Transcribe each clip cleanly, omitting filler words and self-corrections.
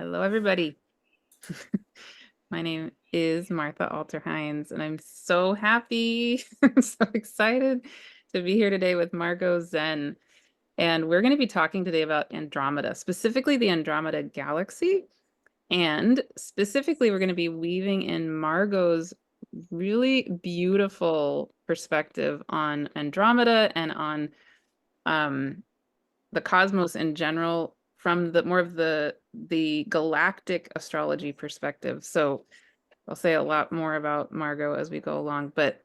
Hello, everybody. My name is Martha Alter Hines, and I'm so happy, I'm so excited to be here today with Margo Zen. And we're going to be talking today about Andromeda, specifically the Andromeda Galaxy. And specifically, we're going to be weaving in Margo's really beautiful perspective on Andromeda and on the cosmos in general from the more of the galactic astrology perspective. So I'll say a lot more about Margo as we go along, but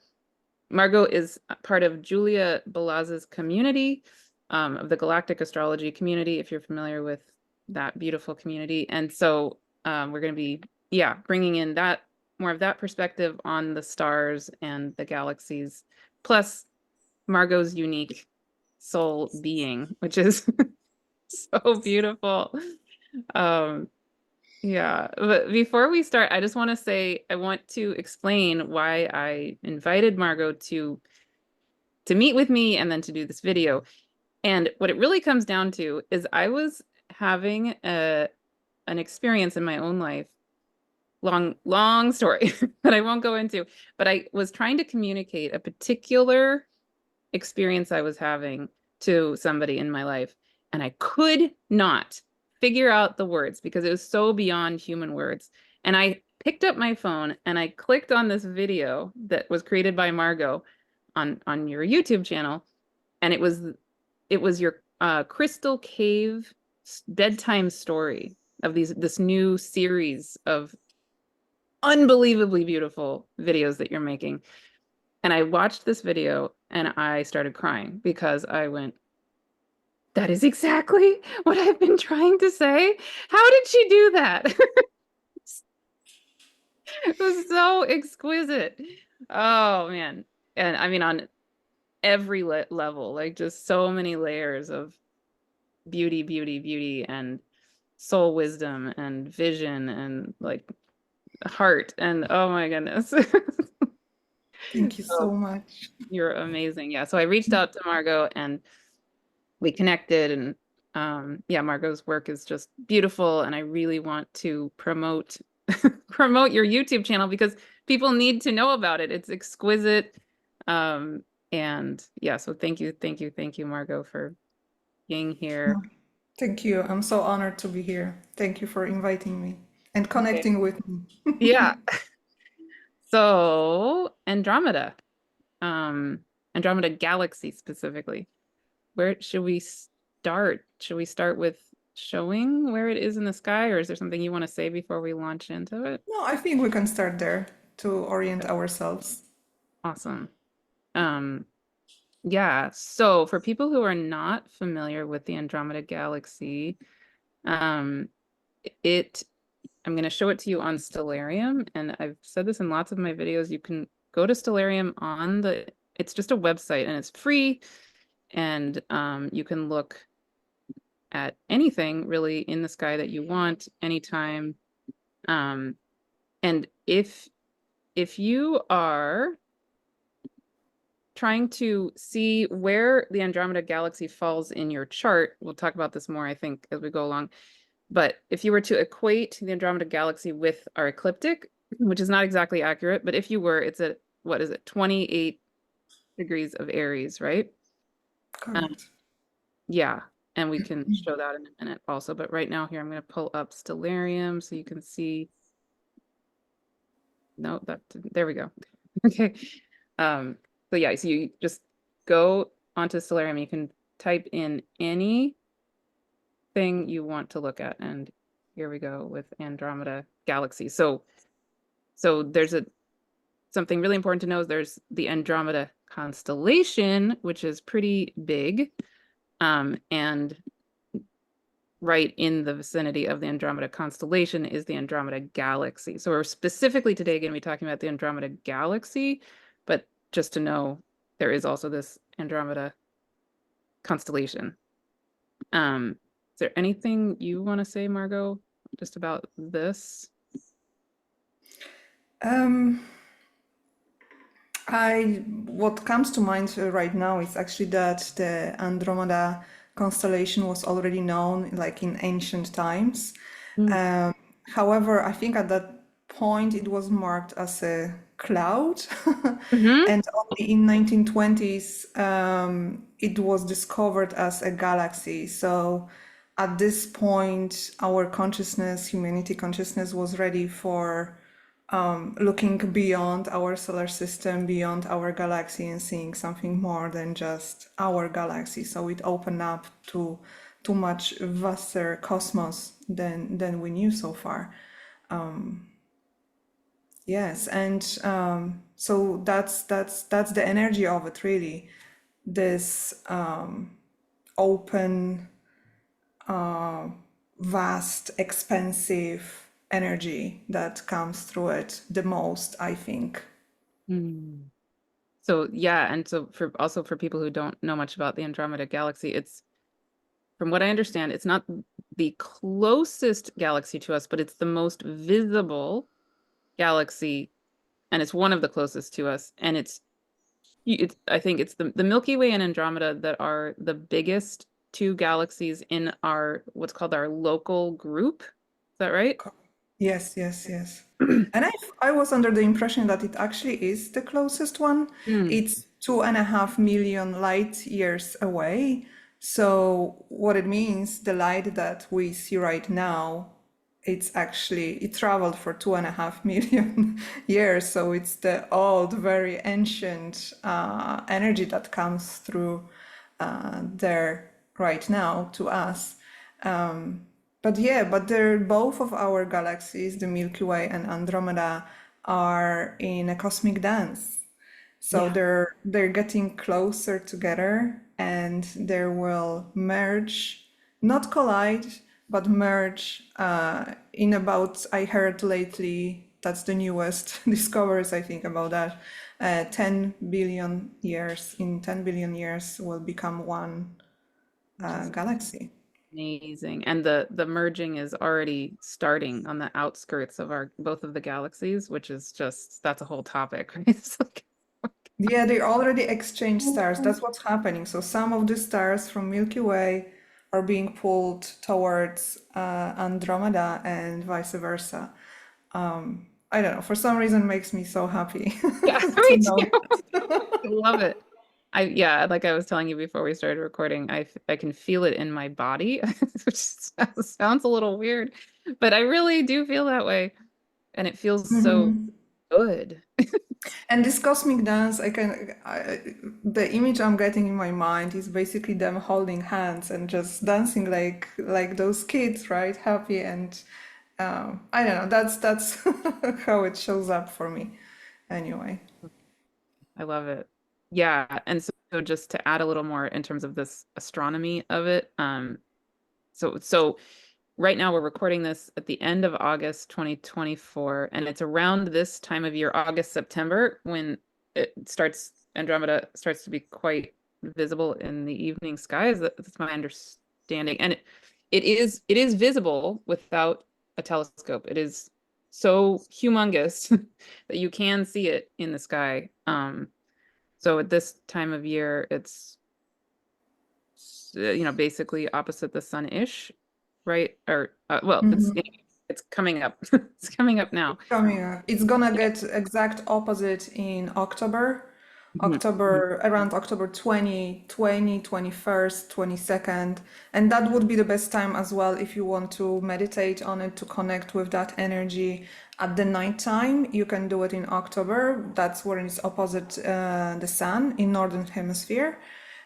Margo is part of Julia Balaz's community, of the Galactic Astrology community, if you're familiar with that beautiful community. And so we're going to be, bringing in that more of that perspective on the stars and the galaxies, plus Margo's unique soul being, which is so beautiful. Yeah, but before we start, I just want to say I want to explain why I invited Margo to meet with me and then to do this video. And what it really comes down to is I was having an experience in my own life, long story that I won't go into, but I was trying to communicate a particular experience I was having to somebody in my life, and I could not figure out the words because it was so beyond human words. And I picked up my phone and I clicked on this video that was created by Margo on your YouTube channel, and it was your Crystal Cave bedtime story of this new series of unbelievably beautiful videos that you're making. And I watched this video and I started crying because I went, that is exactly what I've been trying to say. How did she do that? It was so exquisite. Oh, man. And I mean, on every level, like just so many layers of beauty, and soul wisdom and vision and like heart. And oh my goodness. Thank you so much. You're amazing. Yeah. So I reached out to Margo and we connected, and Margo's work is just beautiful, and I really want to promote promote your YouTube channel because people need to know about it. It's exquisite. And yeah, so thank you, Margo, for being here. Thank you. I'm so honored to be here. Thank you for inviting me and Okay. connecting with me. Yeah. So Andromeda, um, Andromeda Galaxy specifically. Where should we start? Should we start with showing where it is in the sky, or is there something you want to say before we launch into it? No, I think we can start there to orient ourselves. Awesome. Um, yeah, so for people who are not familiar with the Andromeda Galaxy, um, I'm going to show it to you on Stellarium, and I've said this in lots of my videos. You can go to Stellarium it's just a website and it's free, and you can look at anything really in the sky that you want anytime. And if you are trying to see where the Andromeda Galaxy falls in your chart, we'll talk about this more, I think, as we go along. But if you were to equate the Andromeda Galaxy with our ecliptic, which is not exactly accurate, but if you were, it's at, what is it, 28 degrees of Aries, right? Correct. Yeah, and we can show that in a minute also. But right now here, I'm going to pull up Stellarium so you can see. No, there we go. Okay. So yeah, so you just go onto Stellarium. You can type in anything you want to look at, and here we go with Andromeda Galaxy. So there's something really important to know is there's the Andromeda constellation, which is pretty big, and right in the vicinity of the Andromeda constellation is the Andromeda Galaxy. So we're specifically today going to be talking about the Andromeda Galaxy, but just to know, there is also this Andromeda constellation. Is there anything you want to say, Margo, just about this? What comes to mind right now is actually that the Andromeda constellation was already known like in ancient times. Mm. However, I think at that point it was marked as a cloud, Hmm. and only in 1920s it was discovered as a galaxy. So at this point, our consciousness, humanity consciousness, was ready for looking beyond our solar system, beyond our galaxy, and seeing something more than just our galaxy. So it opened up to much vaster cosmos than we knew so far. Yes, and so that's the energy of it, really. This open, vast, expansive energy that comes through it the most, I think. Mm. So yeah, and so for also for people who don't know much about the Andromeda Galaxy, it's from what I understand, it's not the closest galaxy to us, but it's the most visible galaxy, and it's one of the closest to us. And it's I think it's the Milky Way and Andromeda that are the biggest two galaxies in our what's called our local group. Is that right? Yes, yes, yes. And I was under the impression that it actually is the closest one. Mm. It's 2.5 million light years away. So what it means, the light that we see right now, it traveled for 2.5 million years. So it's the old, very ancient energy that comes through there right now to us. But yeah, but they're both of our galaxies, the Milky Way and Andromeda, are in a cosmic dance. So Yeah. they're getting closer together and they will merge, not collide, but merge in about, I heard lately, that's the newest discoveries, I think, about that. 10 billion years, in 10 billion years will become one Which is galaxy. amazing. And the merging is already starting on the outskirts of our both of the galaxies, which is just that's a whole topic, right? It's like, Yeah, they already exchanged stars. That's what's happening. So some of the stars from Milky Way are being pulled towards Andromeda and vice versa. I don't know. For some reason, it makes me so happy yeah, to me too. know. I love it. Yeah, like I was telling you before we started recording, I can feel it in my body, which sounds a little weird, but I really do feel that way, and it feels so good. And this cosmic dance, the image I'm getting in my mind is basically them holding hands and just dancing like those kids, right? Happy and I don't know. That's how it shows up for me. Anyway. I love it. Yeah, and so just to add a little more in terms of this astronomy of it, so right now we're recording this at the end of August 2024, and it's around this time of year, August, September, when Andromeda starts to be quite visible in the evening skies. That's my understanding. And it is visible without a telescope. It is so humongous that you can see it in the sky. So at this time of year, it's basically opposite the sun-ish, right? Or well, it's coming up. It's coming up now. Coming up. It's gonna Yeah. get exact opposite in October. Mhm. Mhm. Around October 21st, 22nd. And that would be the best time as well if you want to meditate on it, to connect with that energy at the nighttime. You can do it in October. That's when it's opposite the sun in Northern Hemisphere.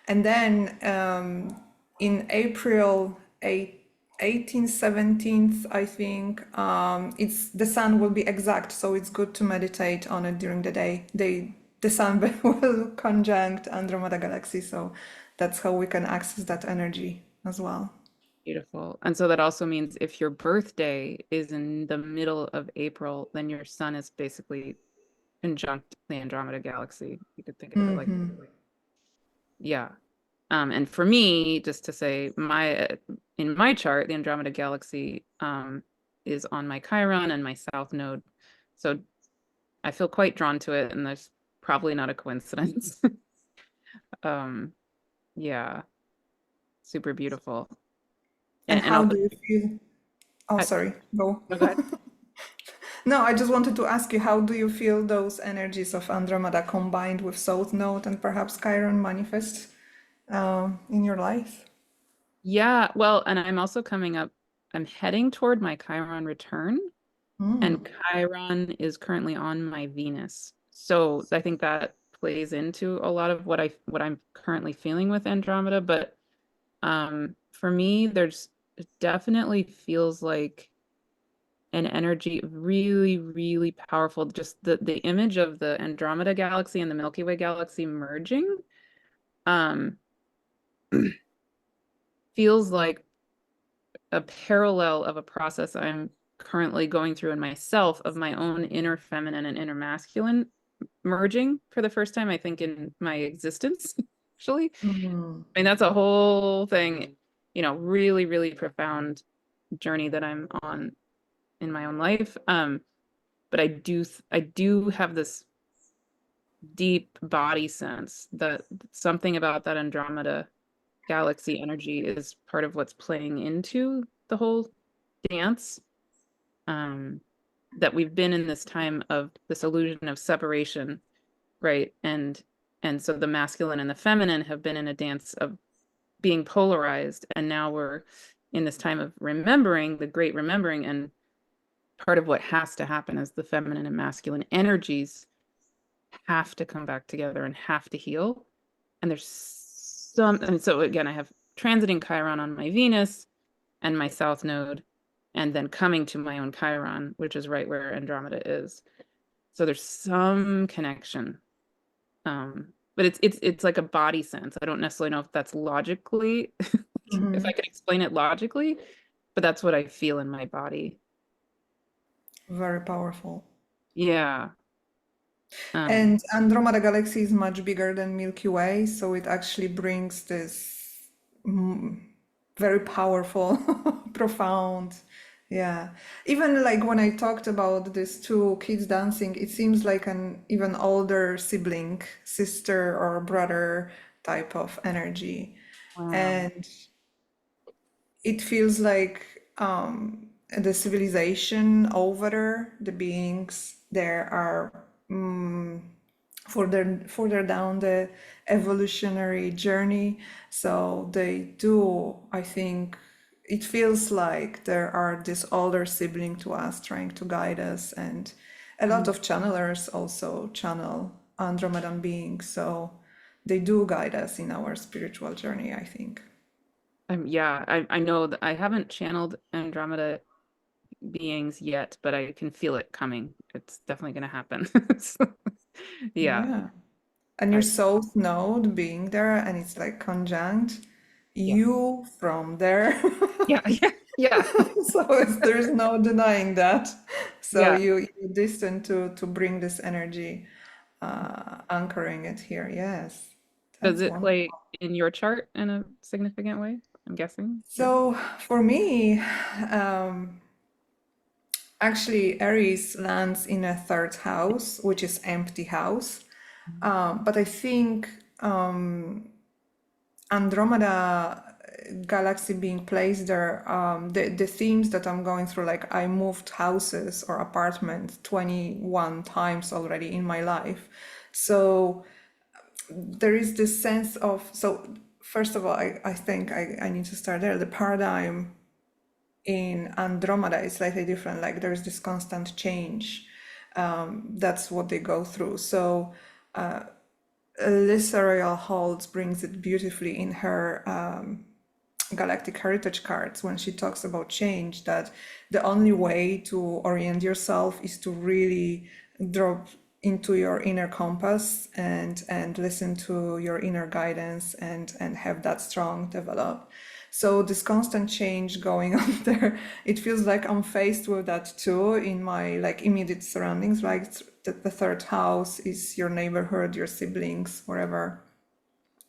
And then in April 18th, 17th, I think, it's the sun will be exact, so it's good to meditate on it during the day. The sun will conjunct Andromeda Galaxy, so that's how we can access that energy as well. Beautiful. And so that also means if your birthday is in the middle of April, then your sun is basically conjunct the Andromeda Galaxy. You could think of it like, yeah. And for me, just to say, in my chart, the Andromeda Galaxy is on my Chiron and my South Node, so I feel quite drawn to it, and there's probably not a coincidence. Um, yeah, super beautiful, And and how also do you feel? Oh, I, sorry, go. oh, go ahead. No, I just wanted to ask you, how do you feel those energies of Andromeda combined with South Node and perhaps Chiron manifest in your life? Yeah, well, and I'm also coming up, I'm heading toward my Chiron return, Mm. and Chiron is currently on my Venus. So I think that plays into a lot of what I'm currently feeling with Andromeda. But for me, it definitely feels like an energy really, really powerful. Just the image of the Andromeda Galaxy and the Milky Way Galaxy merging um feels like a parallel of a process I'm currently going through in myself of my own inner feminine and inner masculine merging for the first time, I think, in my existence, actually. Mm. I mean, that's a whole thing, really, really profound journey that I'm on in my own life. But I do have this deep body sense that something about that Andromeda galaxy energy is part of what's playing into the whole dance. Um, that we've been in this time of this illusion of separation, right? And so the masculine and the feminine have been in a dance of being polarized, and now we're in this time of remembering, the great remembering, and part of what has to happen is the feminine and masculine energies have to come back together and have to heal. And and so again, I have transiting Chiron on my Venus and my South Node, and then coming to my own Chiron, which is right where Andromeda is. So there's some connection. But it's like a body sense. I don't necessarily know if that's logically, if I Mhm. could explain it logically, but that's what I feel in my body. Very powerful. Yeah. Um, And Andromeda Galaxy is much bigger than Milky Way, so it actually brings this very powerful, profound. Yeah. Even like when I talked about these two kids dancing, it seems like an even older sibling, sister or brother type of energy. wow. And it feels like the civilization over there, the beings there are further down the evolutionary journey. So they do, I think, it feels like there are this older sibling to us trying to guide us, and a lot Mm. of channelers also channel Andromedan beings. So they do guide us in our spiritual journey, I think. Yeah, I know that I haven't channeled Andromeda beings yet, but I can feel it coming. It's definitely going to happen. So, yeah, Yeah. And your I south node being there and it's like conjunct yeah. you from there. Yeah, yeah, yeah. So there's no denying that. So Yeah. you distant to bring this energy, anchoring it here. Yes, Does that's it wonderful. play in your chart in a significant way? I'm guessing. Yeah. So for me, um, actually, Aries lands in a third house, which is empty house. But I think Andromeda Galaxy being placed there, the themes that I'm going through, like I moved houses or apartments 21 times already in my life. So there is this sense of, so first of all, I think I need to start there. The paradigm in Andromeda is slightly different. Like there's this constant change. That's what they go through. So Lisa Royal Holtz brings it beautifully in her Galactic Heritage cards when she talks about change, that the only way to orient yourself is to really drop into your inner compass and listen to your inner guidance and have that strong develop. So this constant change going on there, it feels like I'm faced with that too in my like immediate surroundings. Like the third house is your neighborhood, your siblings, wherever,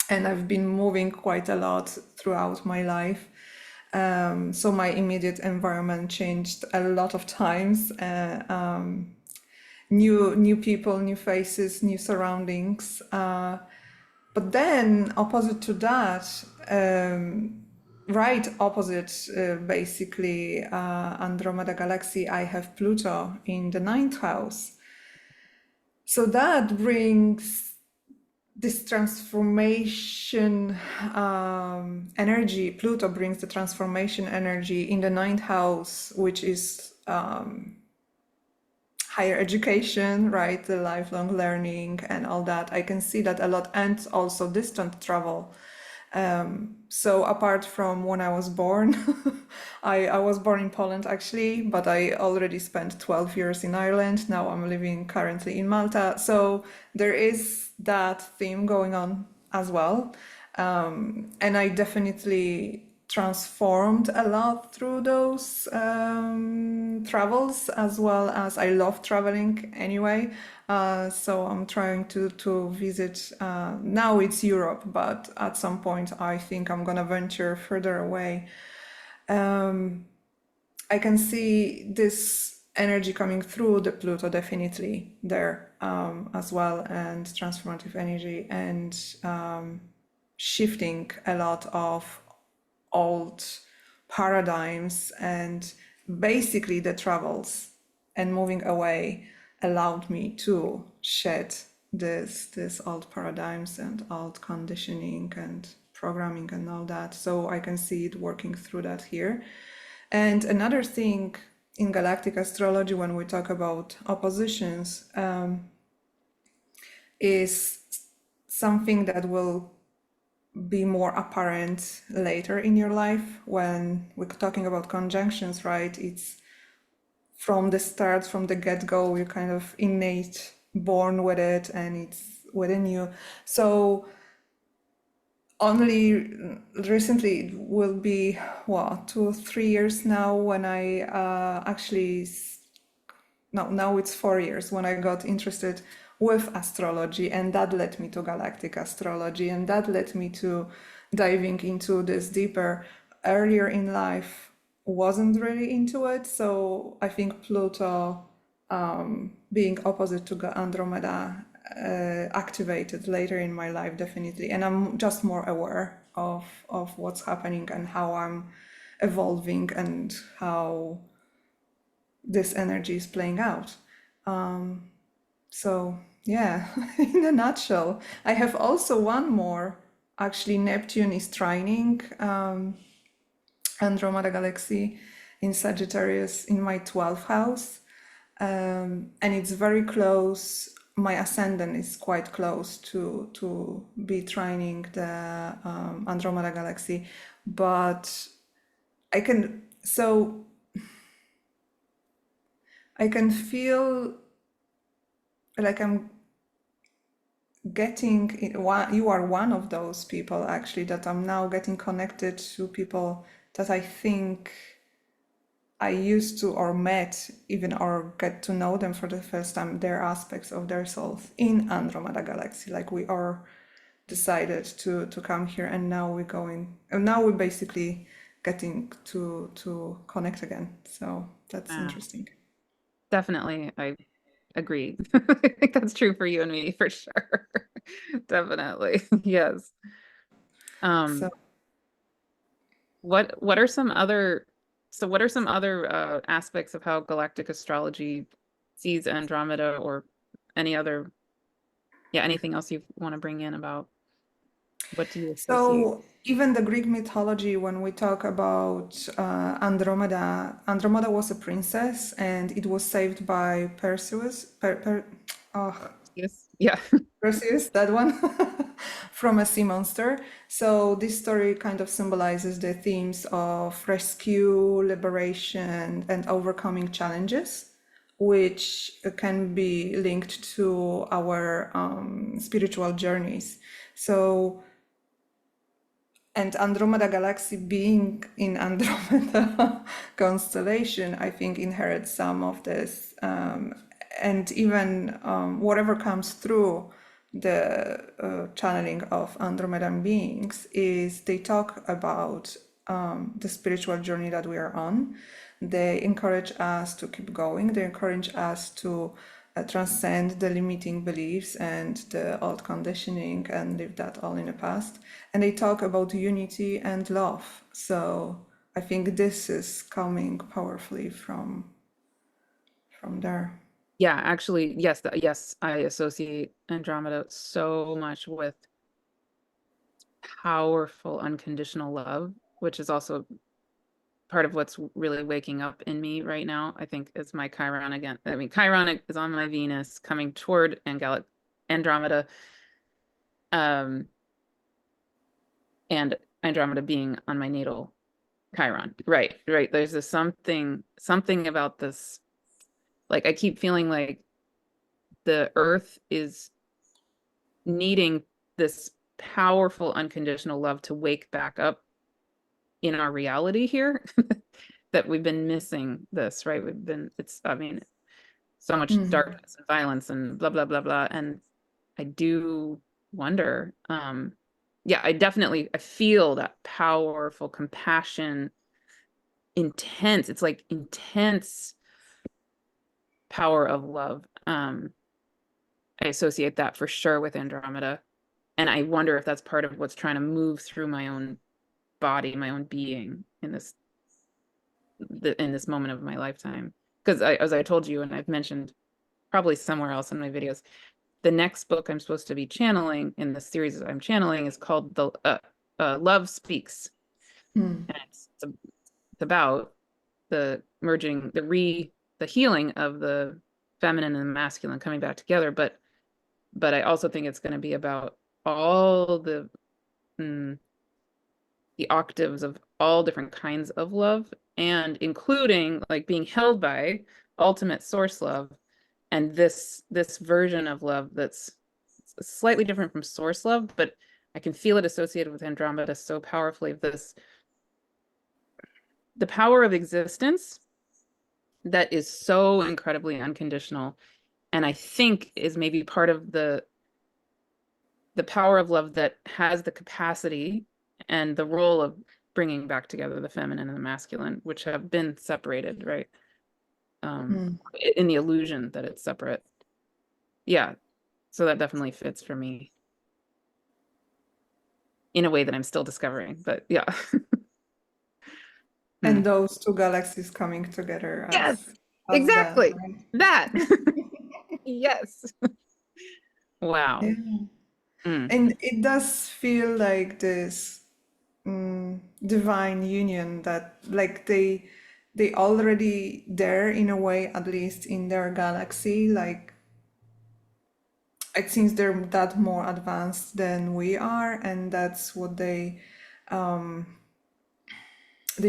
and I've been moving quite a lot throughout my life. So my immediate environment changed a lot of times. New people, new faces, new surroundings. But then, opposite to that, right opposite, basically, Andromeda Galaxy, I have Pluto in the ninth house. So that brings this transformation energy. Pluto brings the transformation energy in the ninth house, which is higher education, right? The lifelong learning and all that. I can see that a lot, and also distant travel. So apart from when I was born, I was born in Poland actually, but I already spent 12 years in Ireland. Now I'm living currently in Malta. So there is that theme going on as well. And I definitely transformed a lot through those travels, as well as I love traveling anyway. So I'm trying to visit. Now it's Europe, but at some point I think I'm gonna venture further away. I can see this energy coming through the Pluto definitely there as well, and transformative energy, and shifting a lot of old paradigms, and basically the travels and moving away allowed me to shed this old paradigms and old conditioning and programming and all that. So I can see it working through that here. And another thing in galactic astrology, when we talk about oppositions, is something that will be more apparent later in your life. When we're talking about conjunctions, right? It's from the start, from the get-go, you're kind of innate, born with it, and it's within you. So only recently, it will be, what, 2 or 3 years now, when I actually, no, now it's 4 years when I got interested with astrology, and that led me to galactic astrology, and that led me to diving into this deeper. Earlier in life, wasn't really into it, so I think Pluto, being opposite to Andromeda, activated later in my life, definitely, and I'm just more aware of what's happening and how I'm evolving and how this energy is playing out. So yeah, in a nutshell, I have also one more. Actually, Neptune is trining Andromeda Galaxy in Sagittarius in my 12th house, and it's very close. My ascendant is quite close to be trining the Andromeda Galaxy, but I can so I can feel like I'm getting you are one of those people actually, that I'm now getting connected to people that I think I used to, or met even, or get to know them for the first time, their aspects of their souls in Andromeda Galaxy. Like we are decided to come here, and now we're going, and now we're basically getting to connect again. So that's Ah, interesting. definitely, I agree. I think that's true for you and me for sure. Definitely. Yes. So Um, what are some other what are some other aspects of how galactic astrology sees Andromeda, or any other, yeah, anything else you want to bring in about what do you associate? So even the Greek mythology, when we talk about Andromeda, Andromeda was a princess, and it was saved by Perseus, oh, Yes. Yeah. Perseus, that one, from a sea monster. So this story kind of symbolizes the themes of rescue, liberation, and overcoming challenges, which can be linked to our spiritual journeys. So, and Andromeda Galaxy being in Andromeda constellation, I think inherits some of this, and even whatever comes through the channeling of Andromedan beings is they talk about the spiritual journey that we are on. They encourage us to keep going. They encourage us to transcend the limiting beliefs and the old conditioning and leave that all in the past. And they talk about unity and love. So I think this is coming powerfully from there. Yeah, actually, yes, yes, I associate Andromeda so much with powerful unconditional love, which is also part of what's really waking up in me right now. I think is my Chiron again. I mean, Chiron is on my Venus coming toward Andromeda, um, and Andromeda being on my natal Chiron. Right, right. There's this something about this. Like I keep feeling like the Earth is needing this powerful unconditional love to wake back up in our reality here. That we've been missing this, right? I mean, so much Mm. darkness and violence and blah, blah, blah, blah. And I do wonder, yeah, I feel that powerful compassion, intense, it's like intense power of love. I associate that for sure with Andromeda. And I wonder if that's part of what's trying to move through my own body, my own being in this moment of my lifetime. Because as I told you, and I've mentioned probably somewhere else in my videos, the next book I'm supposed to be channeling in the series that I'm channeling is called the Love Speaks, Mm. and it's about the merging, the healing of the feminine and the masculine coming back together. But I also think it's going to be about all mm, the octaves of all different kinds of love, and including like being held by ultimate source love, and this version of love that's slightly different from source love, but I can feel it associated with Andromeda so powerfully. The power of existence that is so incredibly unconditional, and I think is maybe part of the power of love that has the capacity and the role of bringing back together the feminine and the masculine, which have been separated, right? Mm. In the illusion that it's separate. Yeah, so that definitely fits for me in a way that I'm still discovering, but yeah. Hmm. And those two galaxies coming together Yes, as that, exactly. right? That. Yes. Wow. Yeah. Mm. And it does feel like this divine union that like they already there in a way, at least in their galaxy. Like it seems they're that more advanced than we are, and that's what they're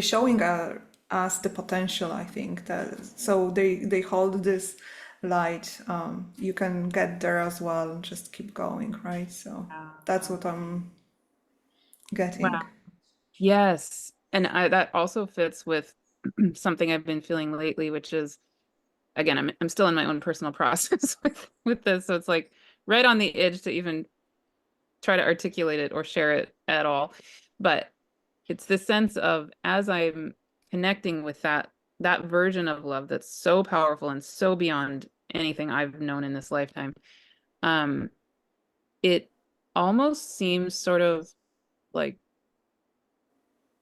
showing us the potential. I think that so they hold this light. You can get there as well. Just keep going, right? So that's what I'm getting. Wow. Yes. And that also fits with something I've been feeling lately, which is again, I'm still in my own personal process with this. So it's like right on the edge to even try to articulate it or share it at all. But it's the sense of as I'm connecting with that version of love that's so powerful and so beyond anything I've known in this lifetime, um, it almost seems sort of like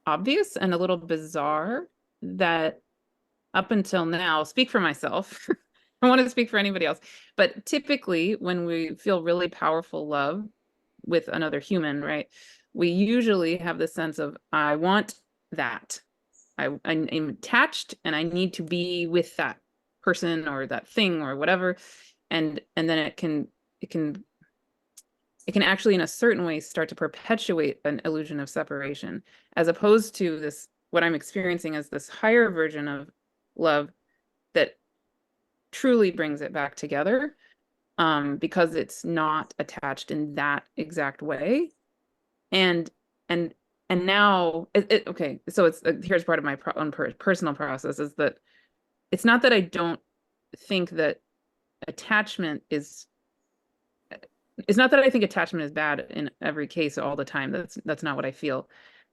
obvious and a little bizarre that up until now, speak for myself. I want to speak for anybody else. But typically, when we feel really powerful love with another human, right, we usually have the sense of, I want that. I'm attached and I need to be with that person or that thing or whatever. And then it can it can actually in a certain way start to perpetuate an illusion of separation, as opposed to this what I'm experiencing as this higher version of love that truly brings it back together, because it's not attached in that exact way. And and and now okay, so it's here's part of my own personal process is that it's not that I don't think that attachment is it's not that I think attachment is bad in every case all the time. That's not what I feel.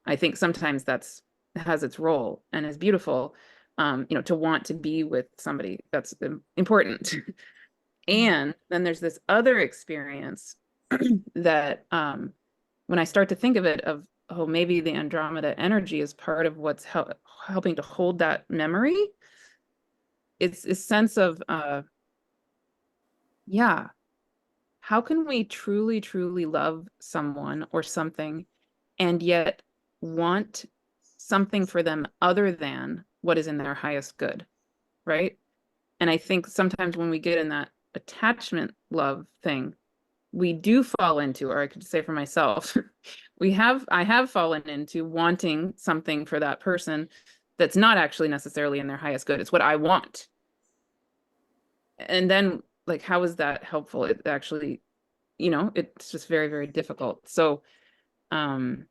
I think sometimes that's has its role and is beautiful. To want to be with somebody, that's important. And then there's this other experience that when I start to think of it of, oh, maybe the Andromeda energy is part of what's helping to hold that memory. It's a sense of yeah, how can we truly, truly love someone or something and yet want something for them other than what is in their highest good, right? And I think sometimes when we get in that attachment love thing, we do fall into, or I could say for myself, I have fallen into wanting something for that person that's not actually necessarily in their highest good. It's what I want. And then like, how is that helpful? It actually, it's just very, very difficult. So, um,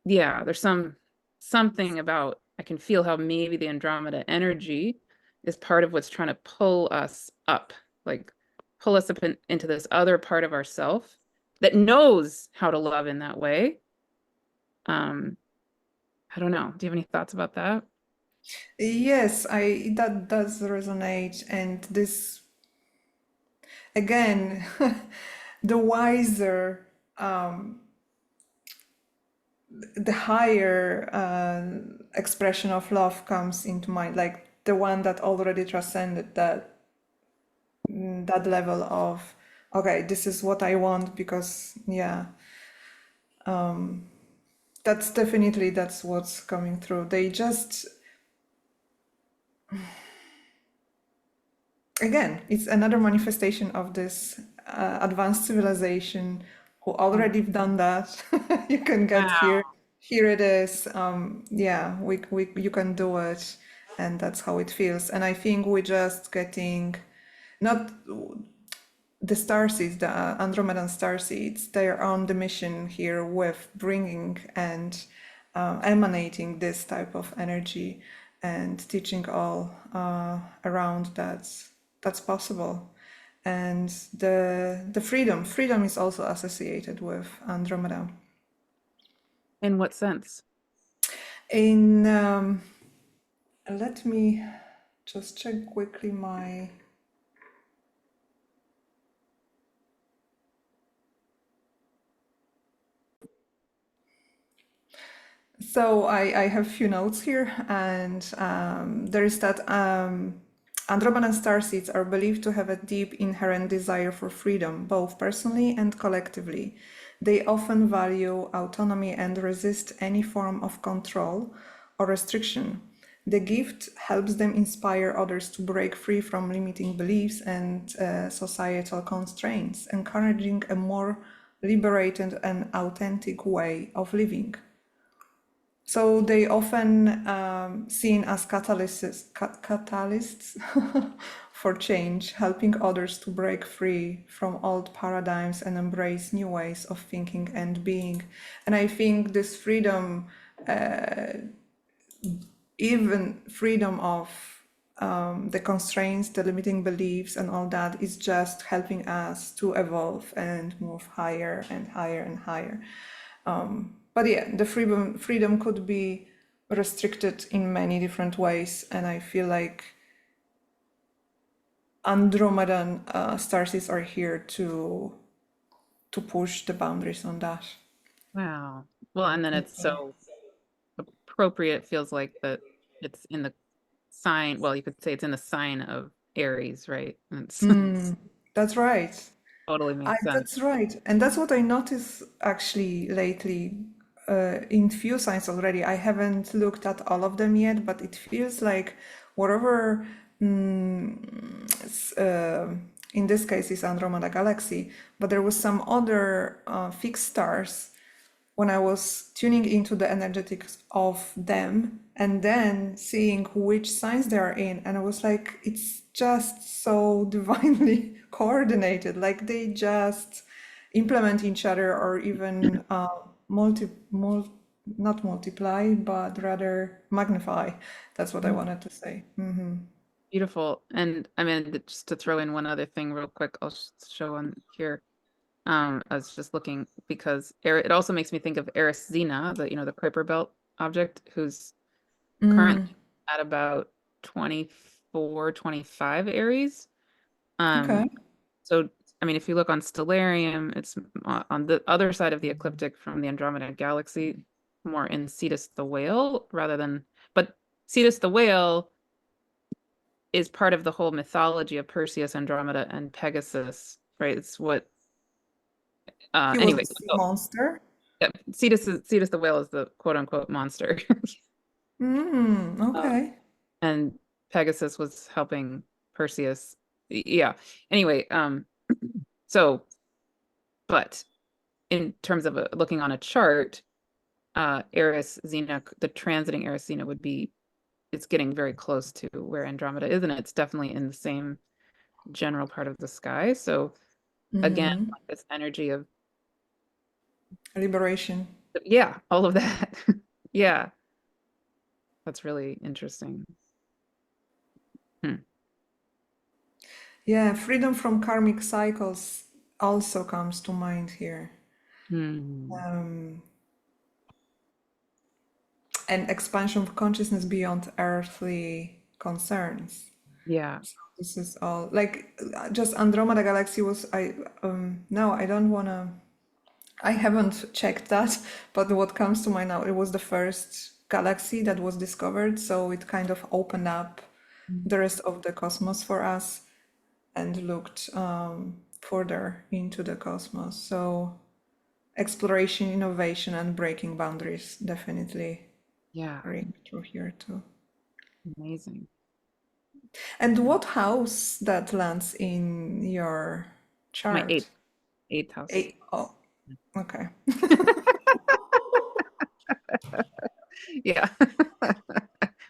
yeah, there's something about, I can feel how maybe the Andromeda energy is part of what's trying to pull us up, like pull us up into this other part of ourself that knows how to love in that way. Um, I don't know. Do you have any thoughts about that? Yes, I that does resonate, and this again, the wiser, the higher expression of love comes into mind, like the one that already transcended that level of, okay, this is what I want because yeah, that's what's coming through. They just, again, it's another manifestation of this advanced civilization who Mm. already done that. You can get here. Wow. Here it is. Yeah, you can do it, and that's how it feels. And I think we're just getting not the starseeds, the Andromedan starseeds. They're on the mission here with bringing and emanating this type of energy and teaching all around that's possible. And the freedom is also associated with Andromeda. In what sense? In let me just check quickly my. So I have few notes here, and there is that Andromedan starseeds are believed to have a deep inherent desire for freedom, both personally and collectively. They often value autonomy and resist any form of control or restriction. The gift helps them inspire others to break free from limiting beliefs and societal constraints, encouraging a more liberated and authentic way of living. So they often seen as catalysts for change, helping others to break free from old paradigms and embrace new ways of thinking and being. And I think this freedom, even freedom of the constraints, the limiting beliefs, and all that, is just helping us to evolve and move higher and higher and higher. But yeah, the freedom could be restricted in many different ways, and I feel like Andromedan starseeds are here to push the boundaries on that. Wow. Well, and then it's so appropriate, feels like that it's in the sign, well, you could say it's in the sign of Aries, right? And it's That's right. totally makes sense. That's right. And that's what I noticed actually lately in few signs already. I haven't looked at all of them yet, but it feels like whatever, in this case, is Andromeda Galaxy, but there was some other fixed stars when I was tuning into the energetics of them and then seeing which signs they are in, and I was like, it's just so divinely coordinated. Like they just implement each other, or even not multiply, but rather magnify. That's what I Mhm. wanted to say. Beautiful. And I mean, just to throw in one other thing real quick, I'll show on here. I was just looking because it also makes me think of Eris Xena, the Kuiper Belt object, who's currently at about 24, 25 Aries. Um, Okay. So, I mean, if you look on Stellarium, it's on the other side of the ecliptic from the Andromeda Galaxy, more in Cetus the Whale rather than, but Cetus the Whale is part of the whole mythology of Perseus, Andromeda, and Pegasus, right? It's what, He was a anyway, sea so, monster. yeah, Cetus the Whale is the quote unquote monster. Um, Okay. and Pegasus was helping Perseus. Yeah. Anyway, so, but in terms of looking on a chart, Eris Xena, the transiting Eris Xena would be, it's getting very close to where Andromeda is, and it's definitely in the same general part of the sky. So again, Mm-hmm. like this energy of, Liberation. yeah, all of that. Yeah, that's really interesting. Hmm. Yeah, freedom from karmic cycles also comes to mind here. Hmm. Um, and expansion of consciousness beyond earthly concerns. Yeah. This is all like just Andromeda Galaxy was I no, I don't wanna I haven't checked that, but what comes to mind now, it was the first galaxy that was discovered, so it kind of opened up the rest of the cosmos for us and looked further into the cosmos. So exploration, innovation, and breaking boundaries definitely Yeah. ring through here too. Amazing. And what house that lands in your My chart? eighth house. Eight. Oh, okay. Yeah.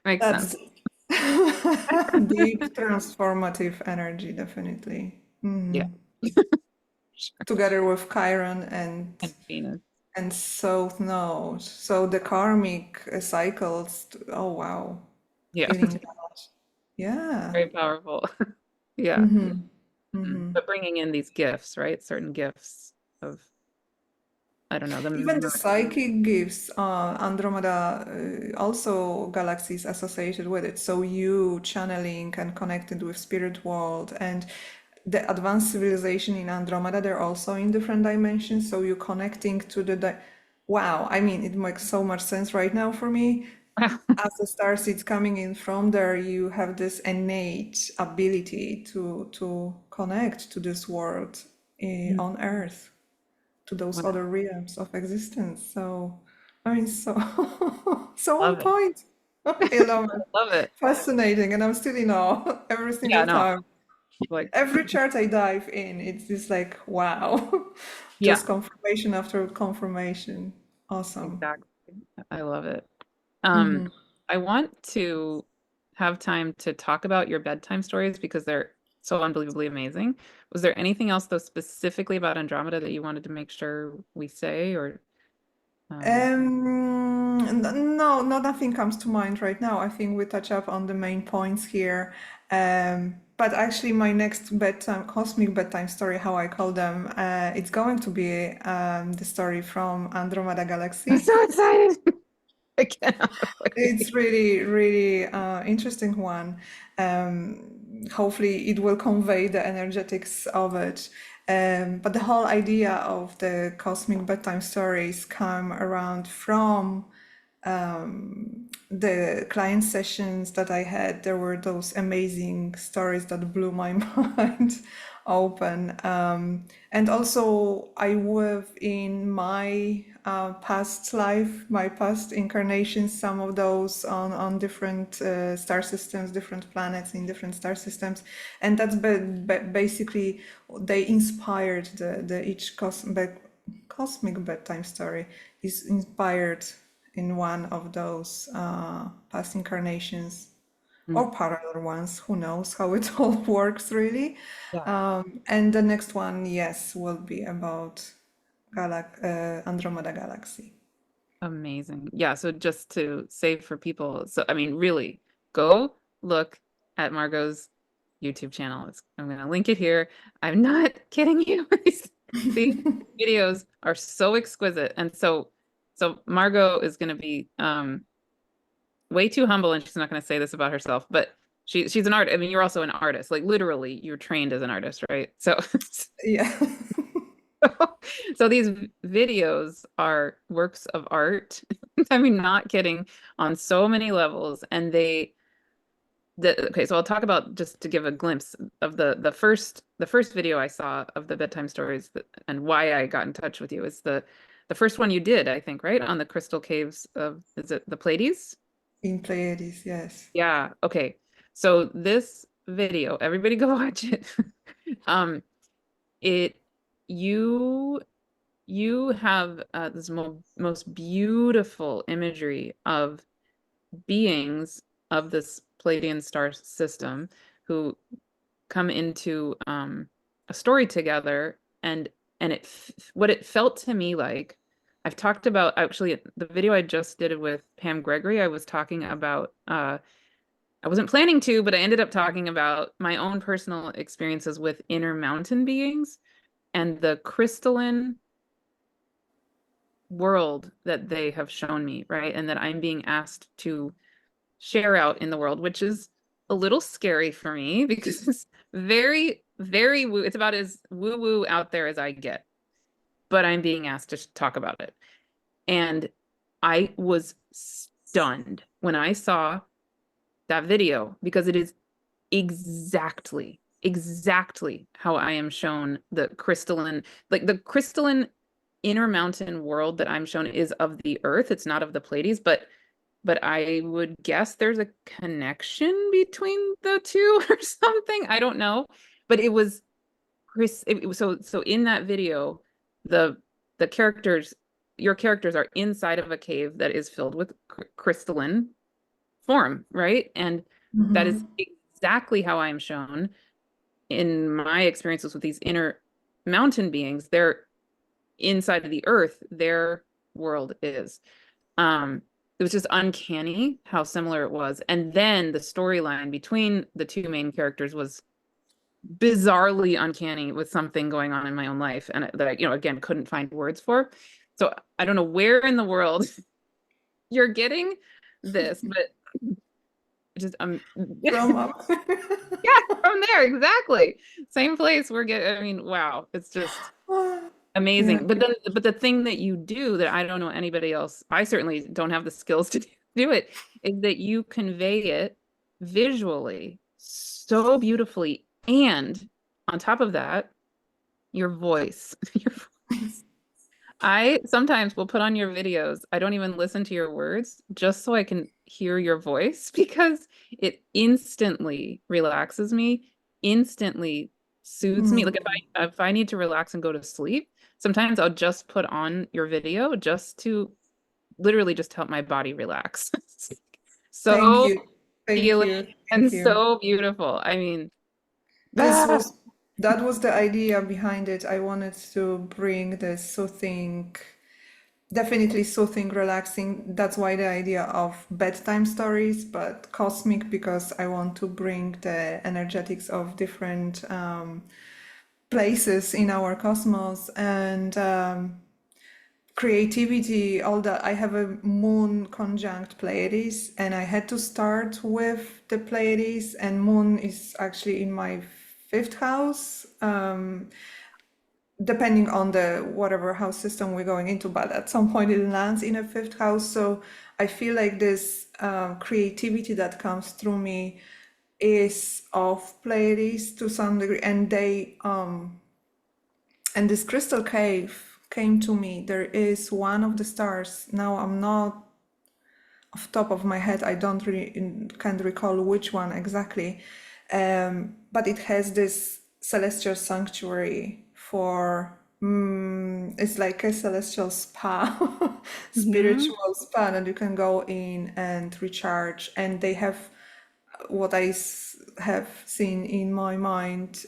Makes That's sense. deep transformative energy, definitely. Yeah. Together with Chiron And Venus. and South Node. So the karmic cycles. Oh wow, Yeah. feeling that. Yeah. Very powerful. Yeah. Mm-hmm. Mhm. Mm-hmm. But bringing in these gifts, right? Certain gifts of, I don't know, the Even the mercy. psychic gifts, Andromeda, also galaxies associated with it. So you channeling and connected with spirit world and the advanced civilization in Andromeda, they're also in different dimensions. So you connecting to wow, I mean, it makes so much sense right now for me. As the star seeds coming in from there, you have this innate ability to connect to this world on Earth, to those Wow. other realms of existence. So, I mean, so so on Love it. point. I love it. Love it. Fascinating, and I'm still in awe every Yeah, single no. time. Like, Every chart I dive in, it's just like wow, yeah, just confirmation after confirmation. Awesome. exactly. I love it. Mm-hmm. I want to have time to talk about your bedtime stories because they're so unbelievably amazing. Was there anything else though specifically about Andromeda that you wanted to make sure we say or um No, nothing comes to mind right now. I think we touch up on the main points here. But actually, my next bedtime, cosmic bedtime story, how I call them, it's going to be the story from Andromeda I'm Galaxy. so excited. I cannot It's wait. really, really interesting one. Hopefully, it will convey the energetics of it. But the whole idea of the cosmic bedtime stories come around from the client sessions that I had. There were those amazing stories that blew my mind open. And also, I would in my past life, my past incarnations, some of those on different star systems, different planets in different star systems, and that's basically they inspired the each cosmic bedtime story is inspired in one of those past incarnations Mm, or parallel ones. Who knows how it all works really? yeah, And the next one, yes, will be about Andromeda Galaxy. amazing. Yeah, so just to say for people, so I mean, really, go look at Margot's YouTube channel. I'm gonna link it here. I'm not kidding you. These videos are so exquisite. And so Margot is gonna be way too humble and she's not gonna say this about herself, but She's an artist. I mean, you're also an artist. Like literally, you're trained as an artist, right? So Yeah. so these videos are works of art. I mean, not kidding, on so many levels. And okay, so I'll talk about, just to give a glimpse of the first video I saw of the bedtime stories, and why I got in touch with you is the first one you did, I think, right? On the crystal caves of, is it the Pleiades? In Pleiades, yes. Yeah, okay. So this video, everybody go watch it. Um, it you you have this most beautiful imagery of beings of this Pleiadian star system who come into a story together, and what it felt to me like, I've talked about, actually the video I just did with Pam Gregory, I was talking about I wasn't planning to, but I ended up talking about my own personal experiences with inner mountain beings and the crystalline world that they have shown me, right? And that I'm being asked to share out in the world, which is a little scary for me because it's very, very woo. It's about as woo woo out there as I get, but I'm being asked to talk about it. And I was stunned when I saw that video because it is exactly how I am shown the crystalline, like the crystalline inner mountain world that I'm shown is of the earth. It's not of the Pleiades, but I would guess there's a connection between the two or something. I don't know. But it was Chris. So in that video, the the characters, your characters are inside of a cave that is filled with crystalline form, right? And that is Hmm. exactly how I am shown in my experiences with these inner mountain beings. They're inside of the earth, their world is. It was just uncanny how similar it was. And then the storyline between the two main characters was bizarrely uncanny, with something going on in my own life and that I, again, couldn't find words for. So I don't know where in the world you're getting this, but just From yeah, from there, exactly. Same place we're getting. I mean, wow, it's just Yeah. amazing. But the thing that you do that I don't know anybody else, I certainly don't have the skills to do it, is that you convey it visually so beautifully. And on top of that, your voice. Your voice. I sometimes will put on your videos. I don't even listen to your words just so I can hear your voice because it instantly relaxes me, instantly soothes me. Like Mm. if I need to relax and go to sleep, sometimes I'll just put on your video just to literally just help my body relax. Thank So you. Thank healing you. and Thank you. so beautiful. I mean, This was that was the idea behind it. I wanted to bring the soothing, definitely soothing, relaxing. That's why the idea of bedtime stories, but cosmic because I want to bring the energetics of different places in our cosmos and creativity, all that. I have a moon conjunct Pleiades, and I had to start with the Pleiades, and moon is actually in my fifth house. Depending on the whatever house system we're going into, but at some point it lands in a fifth house. So I feel like this creativity that comes through me is of Pleiades to some degree, and they and this crystal cave came to me. There is one of the stars. Now I'm not off top of my head. I don't really can't recall which one exactly, but it has this celestial sanctuary for. It's like a celestial spa, mhm. spiritual spa, and you can go in and recharge. And they have what have seen in my mind,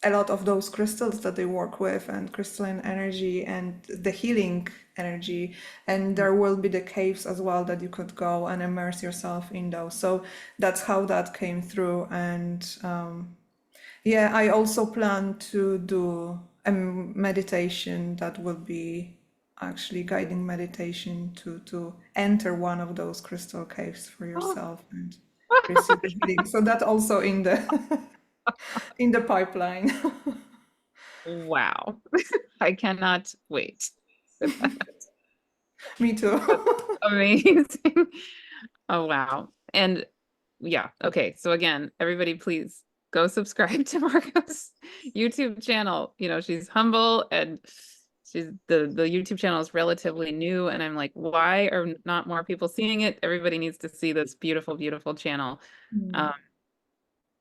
a lot of those crystals that they work with and crystalline energy and the healing energy, and there will be the caves as well that you could go and immerse yourself in those. So that's how that came through. And yeah, I also plan to do a meditation that will be actually guiding meditation to enter one of those crystal caves for Oh, yourself and receive the healing. So that also in the in the pipeline. Wow. I cannot wait for that. Me too. Amazing. Oh, wow. And yeah, okay. So again, everybody please go subscribe to Margo's YouTube channel. You know, she's humble and she's the YouTube channel is relatively new and I'm like, why are not more people seeing it? Everybody needs to see this beautiful, beautiful channel. Um,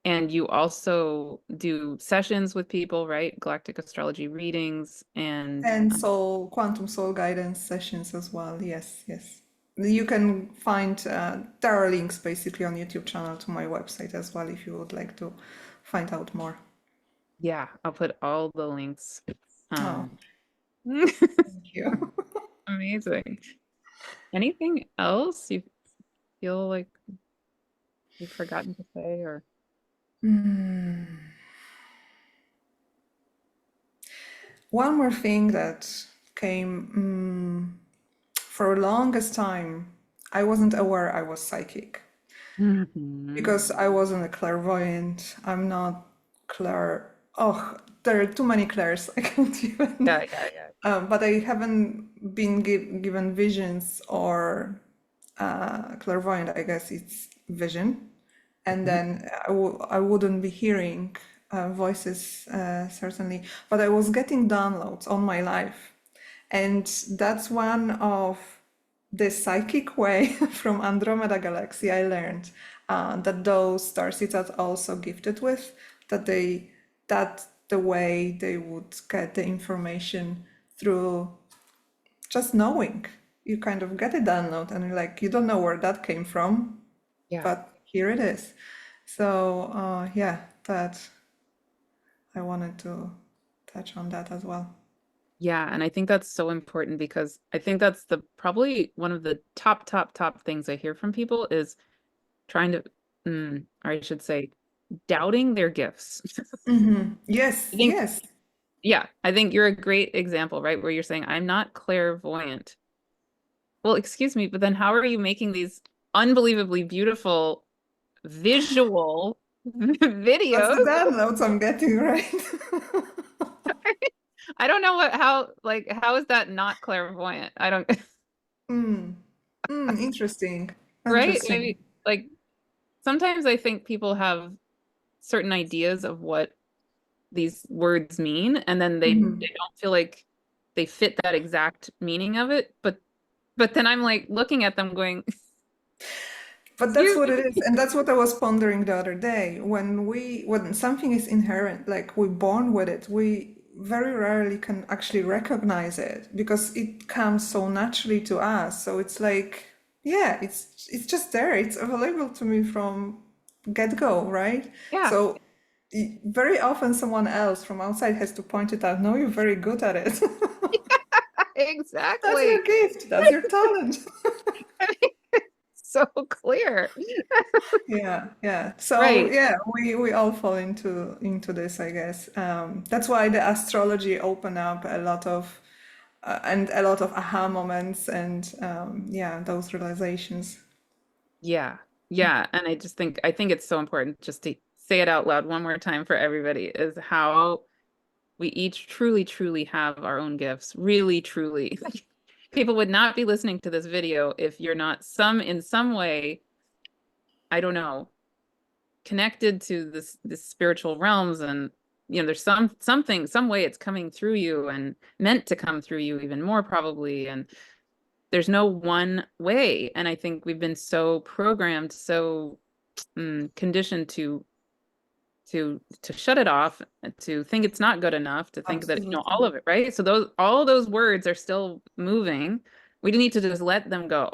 and you also do sessions with people, right? Galactic astrology readings and And soul, quantum soul guidance sessions as well. Yes, yes. You can find there are links basically on YouTube channel to my website as well if you would like to find out more. yeah, I'll put all the links. Oh, Um, thank you. amazing. Anything else you feel like you've forgotten to say or One more thing that came for the longest time, I wasn't aware I was psychic Mhm. because I wasn't a clairvoyant. I'm not clair. Oh, there are too many clairs. I can't even. Yeah, yeah, yeah. But I haven't been given visions or clairvoyant. I guess it's vision, and Mhm. then I wouldn't be hearing voices certainly, but I was getting downloads on my life, and that's one of the psychic way from Andromeda Galaxy. I learned that those starseeds are also gifted with that the way they would get the information through just knowing. You kind of get a download and you're like, you don't know where that came from, Yeah. but here it is. So yeah, that I wanted to touch on that as well. Yeah, and I think that's so important because I think that's the probably one of the top things I hear from people is trying to, or I should say, doubting their gifts. I Yes, think, yes. yeah, I think you're a great example, right? Where you're saying, I'm not clairvoyant. Well, excuse me, but then how are you making these unbelievably beautiful visual That's the videos? downloads I'm getting, right? I don't know like, how is that not clairvoyant? I don't, Interesting. right? Interesting. Maybe like sometimes I think people have certain ideas of what these words mean, and then they don't feel like they fit that exact meaning of it. But then I'm like looking at them going, But that's excuse what it is, me. and that's what I was pondering the other day. When something is inherent, like we're born with it, we very rarely can actually recognize it because it comes so naturally to us. So it's like, yeah, it's just there. It's available to me from get-go, right? Yeah, So very often someone else from outside has to point it out. No, you're very good at it. That's your exactly. gift. That's your talent. So clear. Yeah, yeah. So Right. yeah, we all fall into this, I guess. That's why the astrology open up a lot of and a lot of aha moments and yeah, those realizations. Yeah. Yeah. And I think it's so important just to say it out loud one more time for everybody is how we each truly, truly have our own gifts. Really, truly. People would not be listening to this video if you're not in some way, I don't know, connected to this spiritual realms and there's something, some way it's coming through you and meant to come through you even more probably. And there's no one way. And I think we've been so programmed, so conditioned to shut it off, to think it's not good enough, to think that Absolutely. all of it, right? So all those words are still moving. We need to just let them go.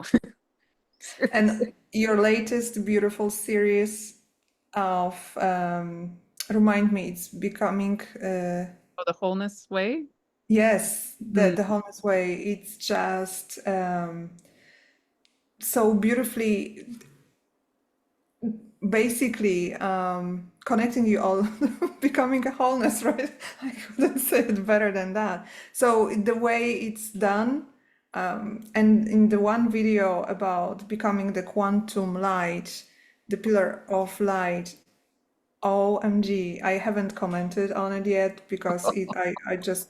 And your latest beautiful series of remind me, it's becoming Oh, the wholeness way. yes, Mm, the wholeness way. It's just so beautifully basically connecting you all becoming a wholeness, right? I couldn't say it better than that. So the way it's done, and in the one video about becoming the quantum light, the pillar of light. OMG, I haven't commented on it yet because I just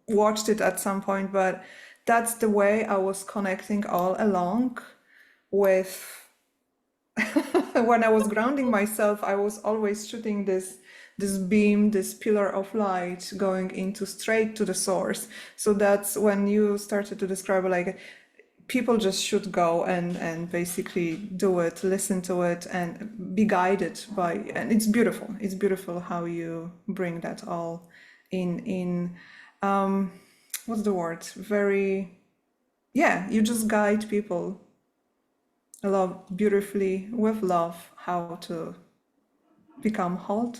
watched it at some point, but that's the way I was connecting all along with when I was grounding myself, I was always shooting this beam, this pillar of light going into straight to the source. So that's when you started to describe like people just should go and basically do it, listen to it, and be guided by. And it's beautiful. It's beautiful how you bring that all in. What's the word? Very, yeah. You just guide people love beautifully with love how to become whole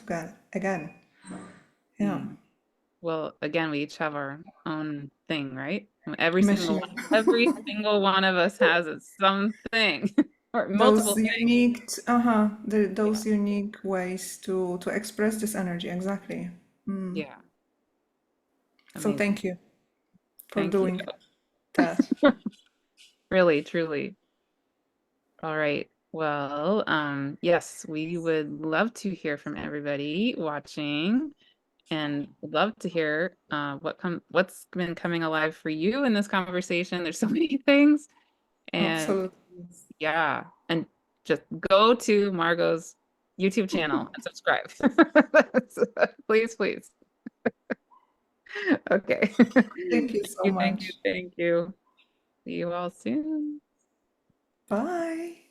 again. Yeah. Mm. Well, again, we each have our own thing, right? Machine. Every single one of us has something or Those multiple things. unique, Yeah. those unique ways to express this energy. Exactly. Yeah. So Amazing. thank you for Thank you. doing that. Really, truly. All right. Well, yes, we would love to hear from everybody watching and would love to hear what's been coming alive for you in this conversation. There's so many things. And Absolutely. yeah, and just go to Margo's YouTube channel and subscribe. Please, please. Okay. Thank you Thank so you, thank you, much. thank you. See you all soon. Bye.